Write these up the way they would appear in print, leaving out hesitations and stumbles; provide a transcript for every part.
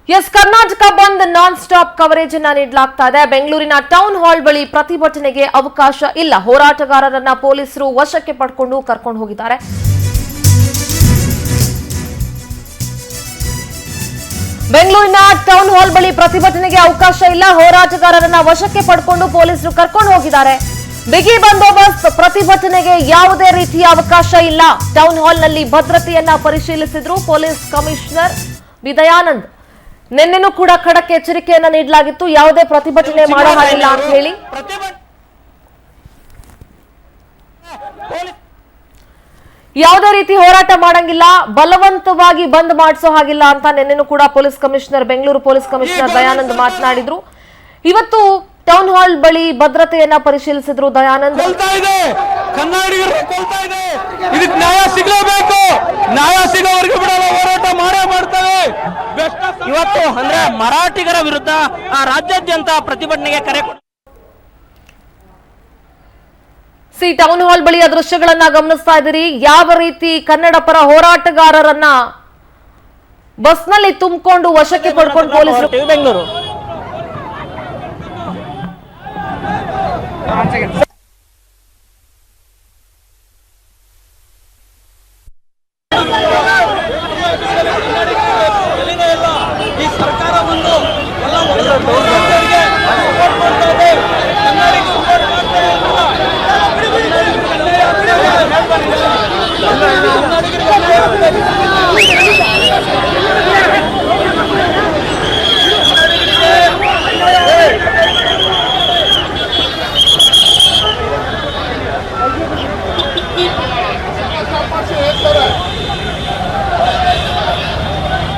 S Karnataka bandh non stop coverage ಅನ್ನ ನೀಡಲಾಗ್ತಾ ಇದೆ. ಬೆಂಗಳೂರಿನ ಟೌನ್ ಹಾಲ್ ಬಳಿ ಪ್ರತಿಭಟನೆಗೆ ಅವಕಾಶ ಇಲ್ಲ. ಹೋರಾಟಗಾರರನ್ನ ಪೊಲೀಸರು ವಶಕ್ಕೆ ಪಡ್ಕೊಂಡು ಕರ್ಕೊಂಡು ಹೋಗಿದ್ದಾರೆ. ಬೆಂಗಳೂರಿನ ಟೌನ್ ಹಾಲ್ ಬಳಿ ಪ್ರತಿಭಟನೆಗೆ ಅವಕಾಶ ಇಲ್ಲ. ಹೋರಾಟಗಾರರನ್ನ ವಶಕ್ಕೆ ಪಡ್ಕೊಂಡು ಪೊಲೀಸರು ಕರ್ಕೊಂಡು ಹೋಗಿದ್ದಾರೆ. ಬಿಗಿ ಬಂದೋಬಸ್ತ್, ಪ್ರತಿಭಟನೆಗೆ ಯಾವುದೇ ರೀತಿಯ ಅವಕಾಶ ಇಲ್ಲ. ಟೌನ್ ಹಾಲ್ನಲ್ಲಿ ಭದ್ರತೆಯನ್ನ ಪರಿಶೀಲಿಸಿದ್ರು ಪೊಲೀಸ್ ಕಮಿಷನರ್ ಬಿ ದಯಾನಂದ್. ನಿನ್ನೆನೂ ಕೂಡ ಖಡಕ್ ಎಚ್ಚರಿಕೆಯನ್ನ ನೀಡಲಾಗಿತ್ತು, ಯಾವುದೇ ಪ್ರತಿಭಟನೆ ಮಾಡೋ ಹಾಗಿಲ್ಲ ಅಂತ ಹೇಳಿ. ಯಾವುದೇ ರೀತಿ ಹೋರಾಟ ಮಾಡಂಗಿಲ್ಲ, ಬಲವಂತವಾಗಿ ಬಂದ್ ಮಾಡಿಸೋ ಹಾಗಿಲ್ಲ ಅಂತ ನಿನ್ನೆನೂ ಕೂಡ police commissioner, Bengaluru police commissioner Dayanand ಮಾತನಾಡಿದ್ರು. ಇವತ್ತು ಟೌನ್ ಹಾಲ್ ಬಳಿ ಭದ್ರತೆಯನ್ನ ಪರಿಶೀಲಿಸಿದ್ರು ದಯಾನಂದ್. ಇದಕ್ಕೆ ನ್ಯಾಯ ಸಿಗಲೇಬೇಕು, ನ್ಯಾಯ ಸಿಗೋವರೆಗೂ ಬಿಡಲ್ಲ, ಹೋರಾಟ ಮಾಡೇ ಮಾಡ್ತೇವೆ. ಇವತ್ತು ಅಂದ್ರೆ ಮರಾಠಿಗರ ವಿರುದ್ಧ ರಾಜ್ಯಾದ್ಯಂತ ಪ್ರತಿಭಟನೆಗೆ ಕರೆ. ಟೌನ್ ಹಾಲ್ ಬಳಿಯ ದೃಶ್ಯಗಳನ್ನ ಗಮನಿಸ್ತಾ ಇದ್ದೀರಿ. ಯಾವ ರೀತಿ ಕನ್ನಡ ಪರ ಹೋರಾಟಗಾರರನ್ನ ಬಸ್ನಲ್ಲಿ ತುಂಬಿಕೊಂಡು ವಶಕ್ಕೆ ಪಡ್ಕೊಂಡು ಪೊಲೀಸರು. ಬೆಂಗಳೂರು ಈ ಸರ್ಕಾರ ಬಂದು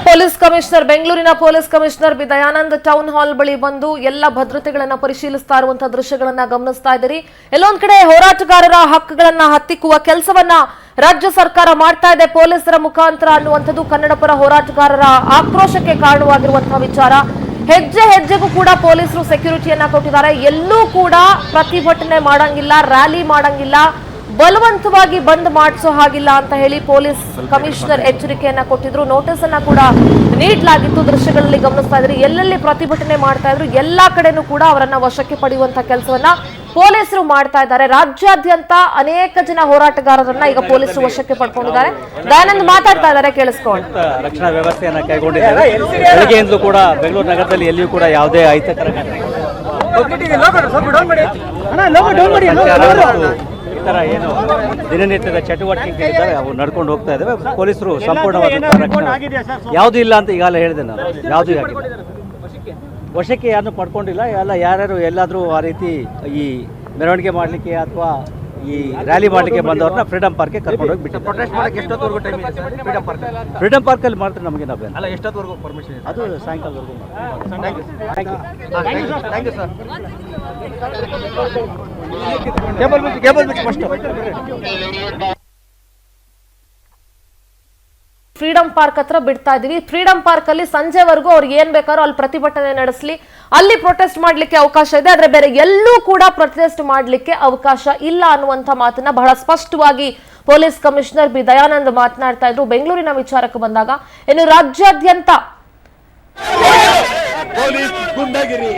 ಪೊಲೀಸ್ ಕಮಿಷನರ್, ಬೆಂಗಳೂರಿನ police commissioner B Dayanand town hall ಬಳಿ ಬಂದು ಎಲ್ಲ ಭದ್ರತೆಗಳನ್ನ ಪರಿಶೀಲಿಸ್ತಾ ಇರುವಂತಹ ದೃಶ್ಯಗಳನ್ನ ಗಮನಿಸ್ತಾ ಇದ್ದೀರಿ. ಎಲ್ಲೊಂದ್ ಕಡೆ ಹೋರಾಟಗಾರರ ಹಕ್ಕುಗಳನ್ನ ಹತ್ತಿಕ್ಕುವ ಕೆಲಸವನ್ನ ರಾಜ್ಯ ಸರ್ಕಾರ ಮಾಡ್ತಾ ಇದೆ ಪೊಲೀಸರ ಮುಖಾಂತರ ಅನ್ನುವಂಥದ್ದು ಕನ್ನಡ ಪರ ಹೋರಾಟಗಾರರ ಆಕ್ರೋಶಕ್ಕೆ ಕಾರಣವಾಗಿರುವಂತಹ ವಿಚಾರ. ಹೆಜ್ಜೆ ಹೆಜ್ಜೆಗೂ ಕೂಡ ಪೊಲೀಸರು ಸೆಕ್ಯೂರಿಟಿಯನ್ನ ಕೊಟ್ಟಿದ್ದಾರೆ. ಎಲ್ಲೂ ಕೂಡ ಪ್ರತಿಭಟನೆ ಮಾಡಂಗಿಲ್ಲ, ರ್ಯಾಲಿ ಮಾಡಂಗಿಲ್ಲ, ಬಲವಂತವಾಗಿ ಬಂದ್ ಮಾಡಿಸೋ ಹಾಗಿಲ್ಲ ಅಂತ ಹೇಳಿ ಪೊಲೀಸ್ ಕಮಿಷನರ್ ಎಚ್ಚರಿಕೆಯನ್ನ ಕೊಟ್ಟಿದ್ರು. ನೋಟಿಸ್ ಅನ್ನ ಕೂಡ ನೀಡಲಾಗಿತ್ತು. ದೃಶ್ಯಗಳಲ್ಲಿ ಗಮನಿಸ್ತಾ ಇದ್ರಿ, ಎಲ್ಲೆಲ್ಲಿ ಪ್ರತಿಭಟನೆ ಮಾಡ್ತಾ ಇದ್ರು ಎಲ್ಲಾ ಕಡೆನೂ ಕೂಡ ಅವರನ್ನ ವಶಕ್ಕೆ ಪಡೆಯುವಂತಹ ಕೆಲಸವನ್ನ ಪೊಲೀಸರು ಮಾಡ್ತಾ ಇದ್ದಾರೆ. ರಾಜ್ಯಾದ್ಯಂತ ಅನೇಕ ಜನ ಹೋರಾಟಗಾರರನ್ನ ಈಗ ಪೊಲೀಸರು ವಶಕ್ಕೆ ಪಡ್ಕೊಂಡಿದ್ದಾರೆ. ದಯಾನಂದ್ ಮಾತಾಡ್ತಾ ಇದ್ದಾರೆ, ಕೇಳಿಸ್ಕೊಂಡು. ರಕ್ಷಣಾ ವ್ಯವಸ್ಥೆಯನ್ನ ಕೈಗೊಂಡಿದ್ದಾರೆ. ಬೆಳಗ್ಗೆಯಿಂದಲೂ ಕೂಡ ಬೆಂಗಳೂರು ನಗರದಲ್ಲಿ ಎಲ್ಲಿಯೂ ಕೂಡ ಯಾವುದೇ ಅಹಿತಕರ ತರ ಏನು ದಿನನಿತ್ಯದ ಚಟುವಟಿಕೆ ಇದ್ದಾರೆ ಅವು ನಡ್ಕೊಂಡು ಹೋಗ್ತಾ ಇದ್ದಾವೆ. ಪೊಲೀಸರು ಸಂಪೂರ್ಣವಾದ ರಕ್ಷಣೆ ಯಾವುದೂ ಇಲ್ಲ ಅಂತ ಈಗಾಗಲೇ ಹೇಳಿದೆ ನಾನು. ಯಾವುದೂ ಆಗಿಲ್ಲ, ವಶಕ್ಕೆ ಯಾರನ್ನು ಪಡ್ಕೊಂಡಿಲ್ಲ. ಎಲ್ಲ ಯಾರ್ಯಾರು ಎಲ್ಲಾದರೂ ಆ ರೀತಿ ಈ ಮೆರವಣಿಗೆ ಮಾಡಲಿಕ್ಕೆ ಅಥವಾ ಈ ರ್ಯಾಲಿ ಮಾಡಲಿಕ್ಕೆ ಬಂದವ್ರನ್ನ ಫ್ರೀಡಮ್ ಪಾರ್ಕ್ಗೆ ಕರ್ಕೊಂಡು ಹೋಗಿ ಬಿಟ್ಟು. ಫ್ರೀಡಮ್ ಪಾರ್ಕಲ್ಲಿ ಮಾಡ್ತಾರೆ, ನಮಗೆ ನಾವೇನು ಅಲ್ಲ. ಎಷ್ಟೊತ್ತವರೆಗೂ ಪರ್ಮಿಷನ್? ಅದು ಸಾಯಂಕಾಲದವರೆಗೂ. ಫ್ರೀಡಮ್ ಪಾರ್ಕ್ ಹತ್ರ ಬಿಡ್ತಾ ಇದೀವಿ. ಫ್ರೀಡಮ್ ಪಾರ್ಕ್ ಅಲ್ಲಿ ಸಂಜೆವರೆಗೂ ಅವ್ರಿಗೆ ಏನ್ ಬೇಕಾದ್ರೂ ಅಲ್ಲಿ ಪ್ರತಿಭಟನೆ ನಡೆಸಲಿ, ಅಲ್ಲಿ ಪ್ರೊಟೆಸ್ಟ್ ಮಾಡ್ಲಿಕ್ಕೆ ಅವಕಾಶ ಇದೆ. ಆದ್ರೆ ಬೇರೆ ಎಲ್ಲೂ ಕೂಡ ಪ್ರೊಟೆಸ್ಟ್ ಮಾಡ್ಲಿಕ್ಕೆ ಅವಕಾಶ ಇಲ್ಲ ಅನ್ನುವಂತ ಮಾತನ್ನ ಬಹಳ ಸ್ಪಷ್ಟವಾಗಿ ಪೊಲೀಸ್ ಕಮಿಷನರ್ ಬಿ ದಯಾನಂದ್ ಮಾತನಾಡ್ತಾ ಇದ್ರು. ಬೆಂಗಳೂರಿನ ವಿಚಾರಕ್ಕೆ ಬಂದಾಗ ಇನ್ನು ರಾಜ್ಯಾದ್ಯಂತ ಪೊಲೀಸ್ ಗುಂಡಾಗಿರಿ,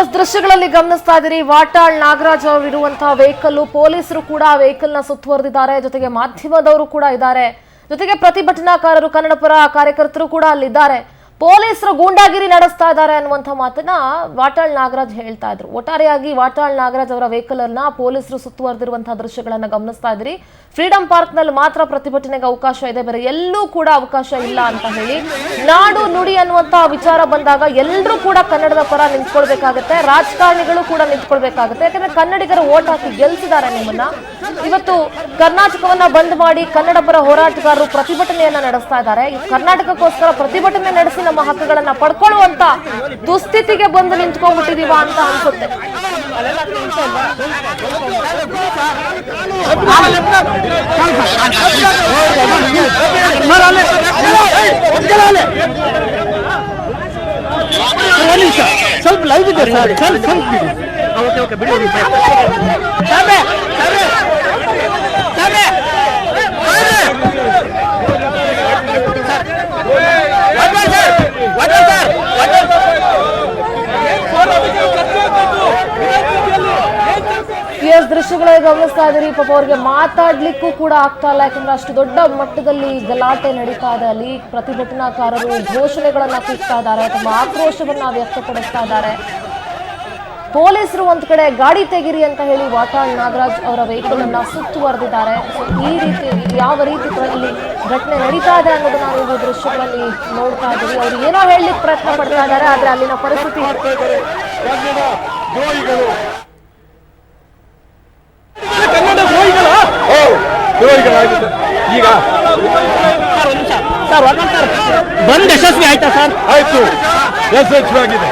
ಎಸ್ ದೃಶ್ಯಗಳಲ್ಲಿ ಗಮನಿಸ್ತಾ ಇದ್ದೀರಿ, ವಾಟಾಳ್ ನಾಗರಾಜ್ ಅವರು ಇರುವಂತಹ ವೆಹಿಕಲ್, ಪೊಲೀಸರು ಕೂಡ ಆ ವೆಹಿಕಲ್ ನ ಸುತ್ತುವರೆದಿದ್ದಾರೆ. ಜೊತೆಗೆ ಮಾಧ್ಯಮದವರು ಕೂಡ ಇದ್ದಾರೆ. ಜೊತೆಗೆ ಪ್ರತಿಭಟನಾಕಾರರು, ಕನ್ನಡಪರ ಕಾರ್ಯಕರ್ತರು ಕೂಡ ಅಲ್ಲಿದ್ದಾರೆ. ಪೊಲೀಸರು ಗೂಂಡಾಗಿರಿ ನಡೆಸ್ತಾ ಇದ್ದಾರೆ ಅನ್ನುವಂಥ ಮಾತನ್ನ ವಾಟಾಳ್ ನಾಗರಾಜ್ ಹೇಳ್ತಾ ಇದ್ರು. ಒಟ್ಟಾರೆಯಾಗಿ ವಾಟಾಳ್ ನಾಗರಾಜ್ ಅವರ ವೆಹಿಕಲ್ ಅನ್ನ ಪೊಲೀಸರು ಸುತ್ತುವರೆದಿರುವಂತಹ ದೃಶ್ಯಗಳನ್ನ ಗಮನಿಸ್ತಾ ಇದ್ದೀರಿ. ಫ್ರೀಡಂ ಪಾರ್ಕ್ ನಲ್ಲಿ ಮಾತ್ರ ಪ್ರತಿಭಟನೆಗೆ ಅವಕಾಶ ಇದೆ, ಬೇರೆ ಎಲ್ಲೂ ಕೂಡ ಅವಕಾಶ ಇಲ್ಲ ಅಂತ ಹೇಳಿ, ನಾಡು ನುಡಿ ಅನ್ನುವಂತಹ ವಿಚಾರ ಬಂದಾಗ ಎಲ್ಲರೂ ಕೂಡ ಕನ್ನಡದ ಪರ ನಿಂತ್ಕೊಳ್ಬೇಕಾಗತ್ತೆ, ರಾಜಕಾರಣಿಗಳು ಕೂಡ ನಿಂತ್ಕೊಳ್ಬೇಕಾಗತ್ತೆ. ಯಾಕಂದ್ರೆ ಕನ್ನಡಿಗರು ಓಟ್ ಹಾಕಿ ಗೆಲ್ಸಿದ್ದಾರೆ ನಿಮ್ಮನ್ನ. ಇವತ್ತು ಕರ್ನಾಟಕವನ್ನ ಬಂದ್ ಮಾಡಿ ಕನ್ನಡ ಪರ ಹೋರಾಟಗಾರರು ಪ್ರತಿಭಟನೆಯನ್ನ ನಡೆಸ್ತಾ ಇದ್ದಾರೆ. ಕರ್ನಾಟಕಕ್ಕೋಸ್ಕರ ಪ್ರತಿಭಟನೆ ನಡೆಸಿ ನಮ್ಮ ಹಕ್ಕುಗಳನ್ನ ಪಡ್ಕೊಳ್ಳುವಂತ ದುಸ್ಥಿತಿಗೆ ಬಂದು ನಿಂತ್ಕೊಂಡ್ಬಿಟ್ಟಿದೀವ ಅಂತ ಅನ್ಸುತ್ತೆ. ಸ್ವಲ್ಪ ಲೈವ್ ಇದೆ ಸರ್, ಎಸ್ ದೃಶ್ಯಗಳಲ್ಲಿ ಗಮನಿಸ್ತಾ ಇದ್ದೀರಿ. ಪಾಪ ಅವ್ರಿಗೆ ಮಾತಾಡ್ಲಿಕ್ಕೂ ಕೂಡ ಆಗ್ತಾ ಇಲ್ಲ, ಯಾಕಂದ್ರೆ ಅಷ್ಟು ದೊಡ್ಡ ಮಟ್ಟದಲ್ಲಿ ಗಲಾಟೆ ನಡೀತಾ ಇದೆ. ಅಲ್ಲಿ ಪ್ರತಿಭಟನಾಕಾರರು ಘೋಷಣೆಗಳನ್ನ ಕೂಗ್ತಾ ಇದ್ದಾರೆ, ತಮ್ಮ ಆಕ್ರೋಶವನ್ನ ವ್ಯಕ್ತಪಡಿಸ್ತಾ ಇದ್ದಾರೆ. ಪೊಲೀಸರು ಒಂದ್ ಕಡೆ ಗಾಡಿ ತೆಗಿರಿ ಅಂತ ಹೇಳಿ ವಾಟಾಳ್ ನಾಗರಾಜ್ ಅವರ ವೆಹಿಕಲ್ ಅನ್ನ ಸುತ್ತುವರೆದಿದ್ದಾರೆ. ಈ ರೀತಿ ಯಾವ ರೀತಿ ಇಲ್ಲಿ ಘಟನೆ ನಡೀತಾ ಇದೆ ಅನ್ನೋದನ್ನ ನೀವು ದೃಶ್ಯಗಳಲ್ಲಿ ನೋಡ್ತಾ ಇದ್ದೀವಿ. ಅವ್ರು ಏನೋ ಹೇಳಲಿಕ್ಕೆ ಪ್ರಯತ್ನ ಪಡ್ತಾ ಇದ್ದಾರೆ, ಆದ್ರೆ ಅಲ್ಲಿನ ಪರಿಸ್ಥಿತಿ ಈಗ ಬಂದ್ ಯಶಸ್ವಿ ಆಯ್ತಾ ಸರ್? ಆಯ್ತು, ಯಶಸ್ವಿಯಾಗಿದೆ.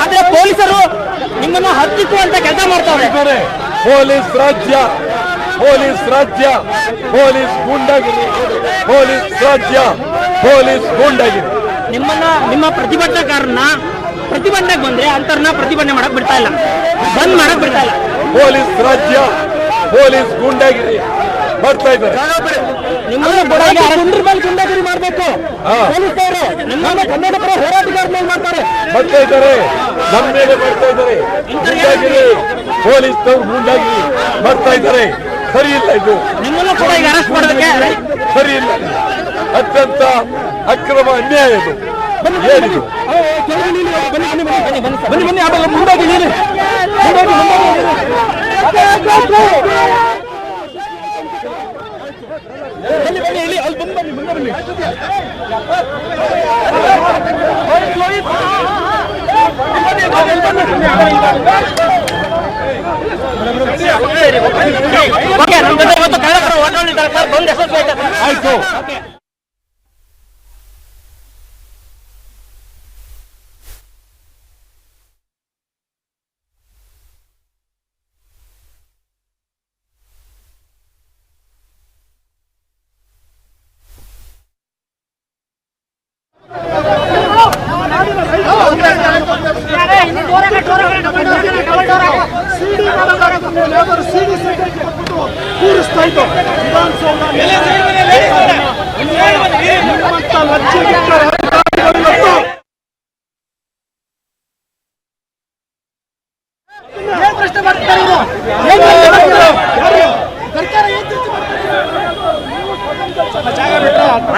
ಆದ್ರೆ ಪೊಲೀಸರು ನಿಮ್ಮನ್ನು ಹತ್ತಿಕ್ಕುವಂತ ಕೆಲಸ ಮಾಡ್ತಾರೆ. ಪೊಲೀಸ್ ರಾಜ್ಯ, ಪೊಲೀಸ್ ರಾಜ್ಯ, ಪೊಲೀಸ್ ಗೂಂಡಾಗಿರಿ, ಪೊಲೀಸ್ ರಾಜ್ಯ, ಪೊಲೀಸ್ ಗೂಂಡಾಗಿರಿ. ನಿಮ್ಮ ಪ್ರತಿಭಟನಾಕಾರನ್ನ ಪ್ರತಿಭಟನೆಗೆ ಬಂದ್ರೆ ಅಂತರ್ನ ಪ್ರತಿಭಟನೆ ಮಾಡಕ್ ಬಿಡ್ತಾ ಇಲ್ಲ, ಬಂದ್ ಮಾಡಕ್ ಬಿಡ್ತಾ ಇಲ್ಲ. ಪೊಲೀಸ್ ರಾಜ್ಯ, ಪೊಲೀಸ್ ಗೂಂಡಾಗಿರಿ ಮಾಡ್ತಾ ಇದ್ದಾರೆ. ನಿಮ್ಮನ್ನು ಗುಂಡಾಗಿರಿ ಮಾಡಬೇಕು ಪೊಲೀಸರು. ನಿಮ್ಮನ್ನು ಕನ್ನಡ ಪರ ಹೋರಾಟಗಾರ ಮೇಲೆ ಮಾಡ್ತಾರೆ, ಮಾಡ್ತಾ ಇದ್ದಾರೆ, ನಮ್ಮ ಮೇಲೆ ಮಾಡ್ತಾ ಇದ್ದಾರೆ. ಗೂಂಡಾಗಿರಿ, ಪೊಲೀಸ್ ಗೂಂಡಾಗಿರಿ ಮಾಡ್ತಾ ಇದ್ದಾರೆ. ಸರಿ ಇಲ್ಲ, ಇದು ನಿಮ್ಮನ್ನು ಕೂಡ ಈಗ ಅರೆಸ್ಟ್ ಮಾಡೋದಕ್ಕೆ ಸರಿ ಇಲ್ಲ. ಅತ್ಯಂತ ಅಕ್ರಮ, ಅನ್ಯಾಯ ಇದು. ಏನಿದು? ಬನ್ನಿ ಆಮೇಲೆ ಮುಂದಾಗಿ ನೀನು ಆಯ್ತು.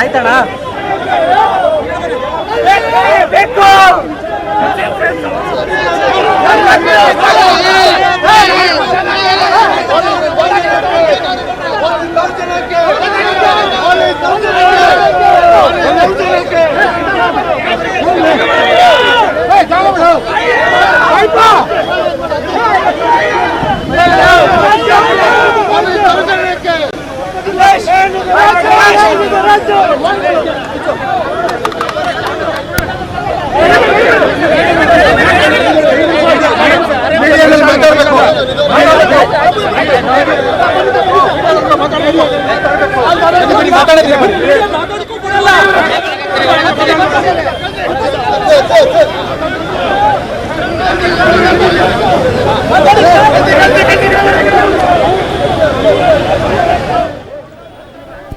ಆಯ್ತಣ್ಣ.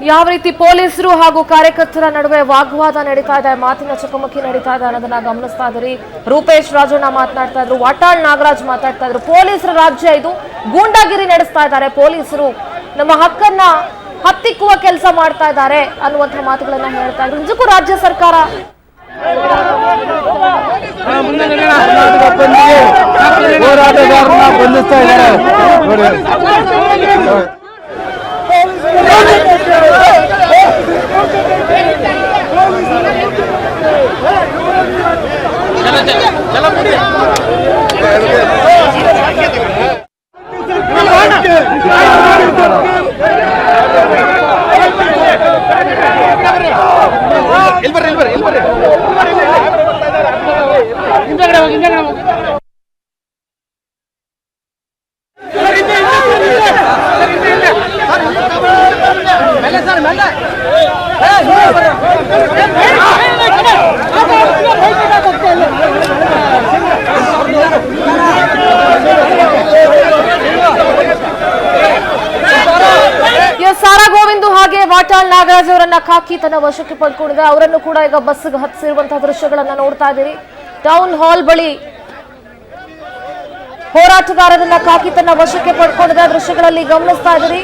ಯಾವ ರೀತಿ ಪೊಲೀಸರು ಹಾಗೂ ಕಾರ್ಯಕರ್ತರ ನಡುವೆ ವಾಗ್ವಾದ ನಡೀತಾ ಇದೆ, ಮಾತಿನ ಚಕಮಕಿ ನಡೀತಾ ಇದೆ ಅನ್ನೋದನ್ನ ಗಮನಿಸ್ತಾ ಇದ್ರಿ. ರೂಪೇಶ್ ರಾಜಣ್ಣ ಮಾತನಾಡ್ತಾ ಇದ್ರು, ವಾಟಾಳ್ ನಾಗರಾಜ್ ಮಾತಾಡ್ತಾ ಇದ್ರು. ಪೊಲೀಸರ ರಾಜ್ಯ ಇದು, ಗೂಂಡಾಗಿರಿ ನಡೆಸ್ತಾ ಇದ್ದಾರೆ ಪೊಲೀಸರು, ನಮ್ಮ ಹಕ್ಕನ್ನ ಹತ್ತಿಕ್ಕುವ ಕೆಲಸ ಮಾಡ್ತಾ ಇದ್ದಾರೆ ಅನ್ನುವಂಥ ಮಾತುಗಳನ್ನ ಹೇಳ್ತಾ ಇದ್ರು. ನಿಜಕ್ಕೂ ರಾಜ್ಯ ಸರ್ಕಾರ ಹೋರಾಟಗಾರರನ್ನ ಬಂಧಿಸ್ತಾ ಇದ್ದಾರೆ ನೋಡಿ. ಸಾರಾ ಗೋವಿಂದು ಹಾಗೆ ವಾಟಾಳ್ ನಾಗರಾಜ್ ಅವರನ್ನ ಖಾಕಿ ತನ್ನ ವಶಕ್ಕೆ ಪಡ್ಕೊಂಡಿದೆ. ಅವರನ್ನು ಕೂಡ ಈಗ ಬಸ್ಗೆ ಹತ್ತಿಸಿರುವಂತಹ ದೃಶ್ಯಗಳನ್ನ ನೋಡ್ತಾ ಇದ್ದೀರಿ. ಟೌನ್ ಹಾಲ್ ಬಳಿ ಹೋರಾಟಗಾರರನ್ನ ಖಾಕಿ ತನ್ನ ವಶಕ್ಕೆ ಪಡ್ಕೊಂಡಿದೆ, ದೃಶ್ಯಗಳಲ್ಲಿ ಗಮನಿಸ್ತಾ ಇದ್ದೀರಿ.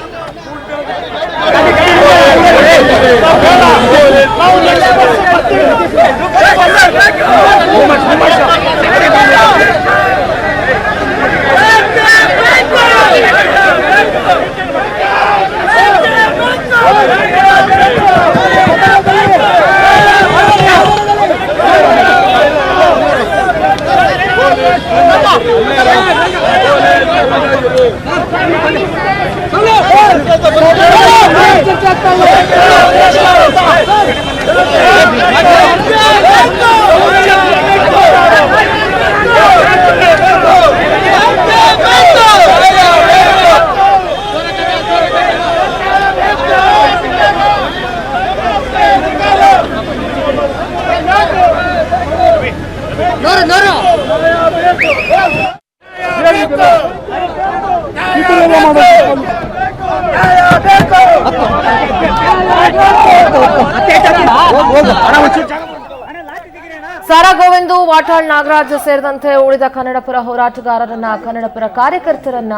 ಸಾರಾ ಗೋವಿಂದು, ವಾಟಾಳ್ ನಾಗರಾಜ್ ಸೇರಿದಂತೆ ಉಳಿದ ಕನ್ನಡಪರ ಹೋರಾಟಗಾರರನ್ನ, ಕನ್ನಡಪರ ಕಾರ್ಯಕರ್ತರನ್ನ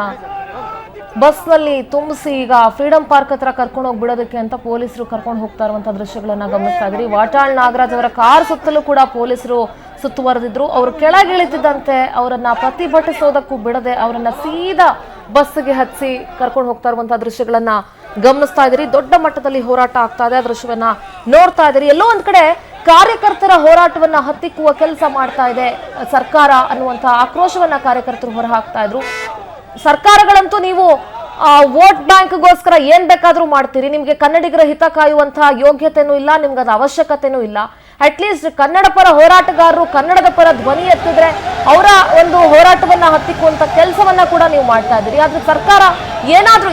ಬಸ್ನಲ್ಲಿ ತುಂಬಿಸಿ ಈಗ ಫ್ರೀಡಂ ಪಾರ್ಕ್ ಹತ್ರ ಕರ್ಕೊಂಡು ಹೋಗಿ ಬಿಡೋದಕ್ಕೆ ಅಂತ ಪೊಲೀಸರು ಕರ್ಕೊಂಡು ಹೋಗ್ತಾ ಇರುವಂತಹ ದೃಶ್ಯಗಳನ್ನ ಗಮನಿಸ್ತಾ ಇದ್ರಿ. ವಾಟಾಳ್ ನಾಗರಾಜ್ ಅವರ ಕಾರ್ ಸುತ್ತಲೂ ಕೂಡ ಪೊಲೀಸರು ಸುತ್ತುವರೆದಿದ್ರು. ಅವರು ಕೆಳಗಿಳಿತಿದ್ದಂತೆ ಅವರನ್ನ ಪ್ರತಿಭಟಿಸೋದಕ್ಕೂ ಬಿಡದೆ ಅವರನ್ನ ಸೀದಾ ಬಸ್ಗೆ ಹಚ್ಚಿ ಕರ್ಕೊಂಡು ಹೋಗ್ತಾ ಇರುವಂತಹ ದೃಶ್ಯಗಳನ್ನ ಗಮನಿಸ್ತಾ ಇದ್ರಿ. ದೊಡ್ಡ ಮಟ್ಟದಲ್ಲಿ ಹೋರಾಟ ಆಗ್ತಾ ಇದೆ, ದೃಶ್ಯವನ್ನ ನೋಡ್ತಾ ಇದ್ರಿ. ಎಲ್ಲೋ ಒಂದ್ ಕಡೆ ಕಾರ್ಯಕರ್ತರ ಹೋರಾಟವನ್ನ ಹತ್ತಿಕ್ಕುವ ಕೆಲಸ ಮಾಡ್ತಾ ಇದೆ ಸರ್ಕಾರ ಅನ್ನುವಂತ ಆಕ್ರೋಶವನ್ನ ಕಾರ್ಯಕರ್ತರು ಹೊರಹಾಕ್ತಾ ಇದ್ರು. ಸರ್ಕಾರಗಳಂತೂ ನೀವು ವೋಟ್ ಬ್ಯಾಂಕ್ಗೋಸ್ಕರ ಏನ್ ಬೇಕಾದ್ರೂ ಮಾಡ್ತೀರಿ, ನಿಮ್ಗೆ ಕನ್ನಡಿಗರ ಹಿತ ಕಾಯುವಂತಹ ಯೋಗ್ಯತೆನೂ ಇಲ್ಲ, ನಿಮ್ಗೆ ಅದು ಅವಶ್ಯಕತೆನೂ ಇಲ್ಲ. ಅಟ್ಲೀಸ್ಟ್ ಕನ್ನಡ ಪರ ಹೋರಾಟಗಾರರು ಕನ್ನಡದ ಪರ ಧ್ವನಿ ಎತ್ತಿದ್ರೆ ಅವರ ಒಂದು ಹೋರಾಟವನ್ನ ಹತ್ತಿಕ್ಕುವಂತ ಕೆಲಸವನ್ನ ಕೂಡ ನೀವು ಮಾಡ್ತಾ ಇದ್ದೀರಿ. ಆದ್ರೆ ಸರ್ಕಾರ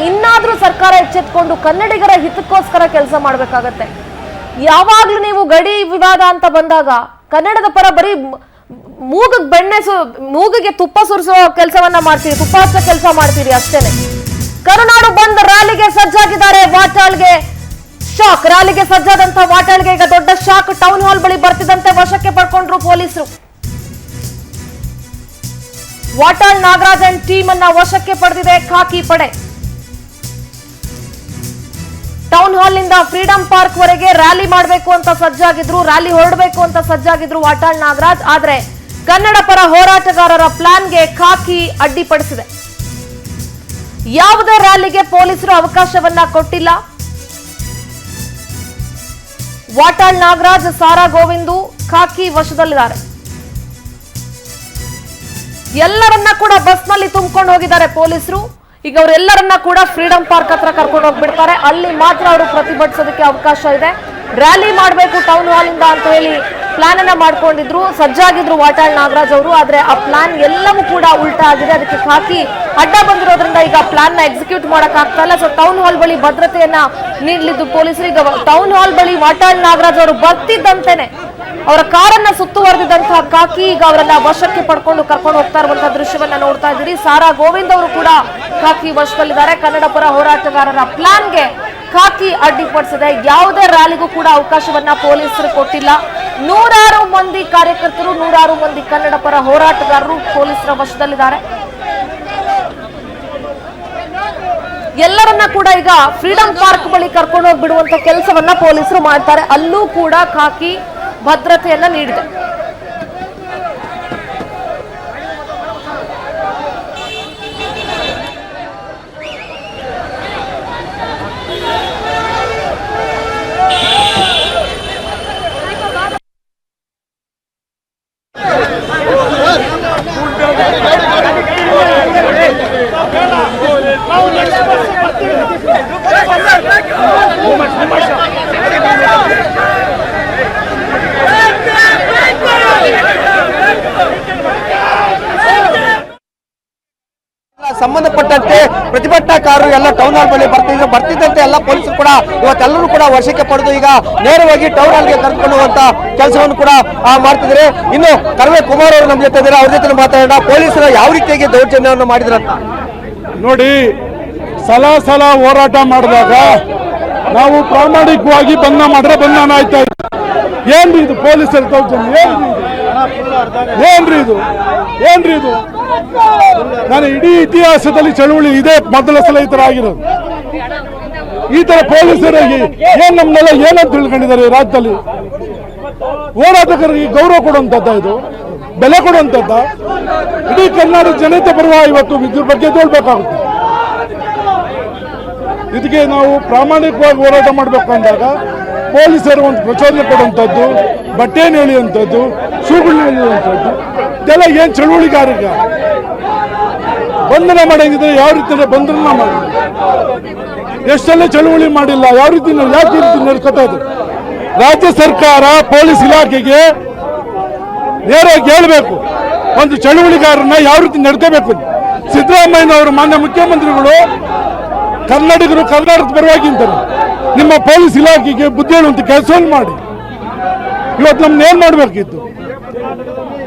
ಇನ್ನಾದ್ರೂ ಸರ್ಕಾರ ಎಚ್ಚೆತ್ಕೊಂಡು ಕನ್ನಡಿಗರ ಹಿತಕ್ಕೋಸ್ಕರ ಕೆಲಸ ಮಾಡ್ಬೇಕಾಗತ್ತೆ. ಯಾವಾಗ್ಲೂ ನೀವು ಗಡಿ ವಿವಾದ ಅಂತ ಬಂದಾಗ ಕನ್ನಡದ ಪರ ಬರೀ ಮೂಗಿಗೆ ತುಪ್ಪ ಸುರಿಸೋ ಕೆಲಸವನ್ನ ಮಾಡ್ತೀರಿ, ತುಪ್ಪ ಹಚ್ಚೋ ಕೆಲಸ ಮಾಡ್ತೀರಿ ಅಷ್ಟೇನೆ. ಕರುನಾಡು ಬಂದ್ ರ್ಯಾಲಿಗೆ ಸಜ್ಜಾಗಿದ್ದಾರೆ. ವಾಟಾಳ್ಗೆ ಶಾಕ್, ರ್ಯಾಲಿಗೆ ಸಜ್ಜಾದಂತಹ ವಾಟಾಳ್ಗೆ ಈಗ ದೊಡ್ಡ ಶಾಕ್. ಟೌನ್ ಹಾಲ್ ಬಳಿ ಬರ್ತಿದ್ದಂತೆ ವಶಕ್ಕೆ ಪಡ್ಕೊಂಡ್ರು ಪೊಲೀಸರು. ವಾಟಾಳ್ ನಾಗರಾಜ್ ಅಂಡ್ ಟೀಮ್ ಅನ್ನ ವಶಕ್ಕೆ ಪಡೆದಿದೆ ಖಾಕಿ ಪಡೆ. ಟೌನ್ ಹಾಲ್ ನಿಂದ ಫ್ರೀಡಂ ಪಾರ್ಕ್ ವರೆಗೆ ರ್ಯಾಲಿ ಮಾಡಬೇಕು ಅಂತ ಸಜ್ಜಾಗಿದ್ರು, ರ್ಯಾಲಿ ಹೊರಡಬೇಕು ಅಂತ ಸಜ್ಜಾಗಿದ್ರು ವಾಟಾಳ್ ನಾಗರಾಜ್. ಆದ್ರೆ ಕನ್ನಡ ಪರ ಹೋರಾಟಗಾರರ ಪ್ಲಾನ್ಗೆ ಖಾಕಿ ಅಡ್ಡಿಪಡಿಸಿದೆ. ಯಾವುದೇ ರ್ಯಾಲಿಗೆ ಪೊಲೀಸರು ಅವಕಾಶವನ್ನ ಕೊಟ್ಟಿಲ್ಲ. ವಾಟಾಳ್ ನಾಗರಾಜ್, ಸಾರಾ ಗೋವಿಂದು ಖಾಕಿ ವಶದಲ್ಲಿದ್ದಾರೆ. ಎಲ್ಲರನ್ನ ಕೂಡ ಬಸ್ನಲ್ಲಿ ತುಂಬಿಕೊಂಡು ಹೋಗಿದ್ದಾರೆ ಪೊಲೀಸರು. ಈಗ ಅವರೆಲ್ಲರನ್ನ ಕೂಡ ಫ್ರೀಡಂ ಪಾರ್ಕ್ ಹತ್ರ ಕರ್ಕೊಂಡು ಹೋಗ್ಬಿಡ್ತಾರೆ. ಅಲ್ಲಿ ಮಾತ್ರ ಅವರು ಪ್ರತಿಭಟಿಸೋದಕ್ಕೆ ಅವಕಾಶ ಇದೆ. ರ್ಯಾಲಿ ಮಾಡಬೇಕು ಟೌನ್ ಹಾಲ್ ಇಂದ ಅಂತ ಹೇಳಿ ಪ್ಲಾನ್ ಅನ್ನ ಮಾಡ್ಕೊಂಡಿದ್ರು, ಸಜ್ಜಾಗಿದ್ರು ವಾಟಾಳ್ ನಾಗರಾಜ್ ಅವರು. ಆದ್ರೆ ಆ ಪ್ಲಾನ್ ಎಲ್ಲವೂ ಕೂಡ ಉಲ್ಟಾ ಆಗಿದೆ. ಅದಕ್ಕೆ ಖಾಕಿ ಅಡ್ಡ ಬಂದಿರೋದ್ರಿಂದ ಈಗ ಪ್ಲಾನ್ ನ ಎಕ್ಸಿಕ್ಯೂಟ್ ಮಾಡಕ್ ಆಗ್ತಾ ಇಲ್ಲ. ಸೊ ಟೌನ್ ಹಾಲ್ ಬಳಿ ಭದ್ರತೆಯನ್ನ ನೀಡಲಿದ್ದು ಪೊಲೀಸರು. ಈಗ ಟೌನ್ ಹಾಲ್ ಬಳಿ ವಾಟಾಳ್ ನಾಗರಾಜ್ ಅವರು ಬರ್ತಿದ್ದಂತೆನೆ ಅವರ ಕಾರನ್ನ ಸುತ್ತುವರೆದಿದ್ದಂತಹ ಖಾಕಿ ಈಗ ಅವರನ್ನ ವಶಕ್ಕೆ ಪಡ್ಕೊಂಡು ಕರ್ಕೊಂಡು ಹೋಗ್ತಾ ಇರುವಂತಹ ದೃಶ್ಯವನ್ನ ನೋಡ್ತಾ ಇದ್ದೀರಿ. ಸಾರಾ ಗೋವಿಂದ್ ಅವರು ಕೂಡ ಖಾಕಿ ವಶದಲ್ಲಿದ್ದಾರೆ. ಕನ್ನಡ ಪರ ಹೋರಾಟಗಾರರ ಪ್ಲಾನ್ಗೆ ಖಾಕಿ ಅಡ್ಡಿಪಡಿಸಿದೆ. ಯಾವುದೇ ರ್ಯಾಲಿಗೂ ಕೂಡ ಅವಕಾಶವನ್ನ ಪೊಲೀಸರು ಕೊಟ್ಟಿಲ್ಲ. ನೂರಾರು ಮಂದಿ ಕಾರ್ಯಕರ್ತರು, ನೂರಾರು ಮಂದಿ ಕನ್ನಡ ಪರ ಹೋರಾಟಗಾರರು ಪೊಲೀಸರ ವಶದಲ್ಲಿದ್ದಾರೆ. ಎಲ್ಲರನ್ನ ಕೂಡ ಈಗ ಫ್ರೀಡಂ ಪಾರ್ಕ್ ಬಳಿ ಕರ್ಕೊಂಡು ಹೋಗಿ ಬಿಡುವಂತ ಕೆಲಸವನ್ನ ಪೊಲೀಸರು ಮಾಡ್ತಾರೆ. ಅಲ್ಲೂ ಕೂಡ ಖಾಕಿ ಭದ್ರತೆಯನ್ನ ನೀಡಿದೆ. ಸಂಬಂಧಪಟ್ಟಂತೆ ಪ್ರತಿಭಟನಾಕಾರರು ಎಲ್ಲ ಟೌನ್ ಹಾಲ್ ಬಳಿ ಬರ್ತಿದ್ದಂತೆ ಎಲ್ಲ ಪೊಲೀಸರು ಕೂಡ ಇವತ್ತೆಲ್ಲರೂ ಕೂಡ ವಶಕ್ಕೆ ಪಡೆದು ಈಗ ನೇರವಾಗಿ ಟೌನ್ ಹಾಲ್ಗೆ ಕರೆದುಕೊಂಡು ಹೋಗುವಂತ ಕೆಲಸವನ್ನು ಕೂಡ ಮಾಡ್ತಿದ್ದಾರೆ. ಇನ್ನು ಕರ್ವೆ ಕುಮಾರ್ ಅವರು ನಮ್ಮ ಜೊತೆ ಇದ್ದಾರೆ, ಅವ್ರ ಜೊತೆ ಮಾತಾಡೋಣ. ಪೊಲೀಸರು ಯಾವ ರೀತಿಯಾಗಿ ದೌರ್ಜನ್ಯವನ್ನು ಮಾಡಿದ್ರಂತ ನೋಡಿ. ಸಲ ಹೋರಾಟ ಮಾಡಿದಾಗ ನಾವು ಪ್ರಾಮಾಣಿಕವಾಗಿ ಬಂಧನ ಮಾಡಿದ್ರೆ ಬಂಧನ ಆಯ್ತಾ ಇತ್ತು. ಏನ್ರಿ ಇದು ಪೊಲೀಸರ ದೌರ್ಜನ್ಯ? ಏನ್ರಿ ಇದು? ನಾನು ಇಡೀ ಇತಿಹಾಸದಲ್ಲಿ ಚಳುವಳಿ ಇದೇ ಮೊದಲ ಸಲ ಈ ತರ ಆಗಿರೋದು. ಈ ತರ ಪೊಲೀಸರಿಗೆ ಏನ್ ನಮ್ನೆಲ್ಲ ಏನಂತ ತಿಳ್ಕೊಂಡಿದ್ದಾರೆ ಈ ರಾಜ್ಯದಲ್ಲಿ? ಹೋರಾಟಗಾರರಿಗೆ ಗೌರವ ಕೊಡುವಂತದ್ದ, ಇದು ಬೆಲೆ ಕೊಡುವಂತದ್ದ? ಇಡೀ ಕರ್ನಾಟಕ ಜನತೆ ಪರವಾಗಿ ಇವತ್ತು ಇದ್ರ ಬಗ್ಗೆ ತೋಳ್ಬೇಕಾಗುತ್ತೆ. ಇದಕ್ಕೆ ನಾವು ಪ್ರಾಮಾಣಿಕವಾಗಿ ಹೋರಾಟ ಮಾಡಬೇಕು ಅಂದಾಗ ಪೊಲೀಸರು ಒಂದು ಪ್ರಚೋದನೆ ಕೊಡುವಂಥದ್ದು, ಬಟ್ಟೆಯನ್ನು ಎಳೆಯುವಂಥದ್ದು, ಶೂಗಳನ್ನ ಎಳೆಯುವಂಥದ್ದು, ಇದೆಲ್ಲ ಏನು ಚಳುವಳಿಗಾರಗ ಬಂಧನ ಮಾಡಂಗಿದ್ರೆ ಯಾವ ರೀತಿ ಬಂಧನ ಮಾಡಿ ಎಷ್ಟೆಲ್ಲ ಚಳುವಳಿ ಮಾಡಿಲ್ಲ, ಯಾವ ರೀತಿ ಯಾಕೆ ಈ ರೀತಿ ನಡ್ಕೊತಾ ಇದ್ರು? ರಾಜ್ಯ ಸರ್ಕಾರ ಪೊಲೀಸ್ ಇಲಾಖೆಗೆ ನೇರವಾಗಿ ಹೇಳಬೇಕು, ಒಂದು ಚಳುವಳಿಗಾರನ್ನ ಯಾವ ರೀತಿ ನಡ್ಕೋಬೇಕು. ಸಿದ್ದರಾಮಯ್ಯನವರು ಮಾನ್ಯ ಮುಖ್ಯಮಂತ್ರಿಗಳು ಕನ್ನಡಿಗರು ಕರ್ನಾಟಕದ ಪರವಾಗಿ ಅಂತಾರೆ. ನಿಮ್ಮ ಪೊಲೀಸ್ ಇಲಾಖೆಗೆ ಬುದ್ಧಿ ಹೇಳುವಂತ ಕೆಲಸವನ್ನು ಮಾಡಿ. ಇವತ್ತು ನಮ್ನ ಏನ್ ಮಾಡ್ಬೇಕಿತ್ತು?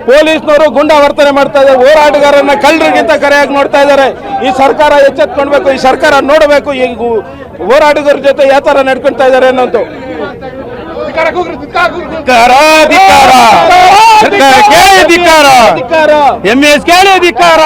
ಪೊಲೀಸ್ನವರು ಗುಂಡಾ ವರ್ತನೆ ಮಾಡ್ತಾ ಇದ್ದಾರೆ, ಹೋರಾಟಗಾರರನ್ನ ಕಳ್ಳರಿಗಿಂತ ಕರೆಯಾಗಿ ನೋಡ್ತಾ ಇದ್ದಾರೆ. ಈ ಸರ್ಕಾರ ಎಚ್ಚೆತ್ಕೊಳ್ಬೇಕು, ಈ ಸರ್ಕಾರ ನೋಡಬೇಕು ಈ ಹೋರಾಟಗಾರರ ಜೊತೆ ಯಾವ ತರ ನಡ್ಕೊಳ್ತಾ ಇದ್ದಾರೆ ಅನ್ನೋದು. MS ಕೇಳಿ ಅಧಿಕಾರ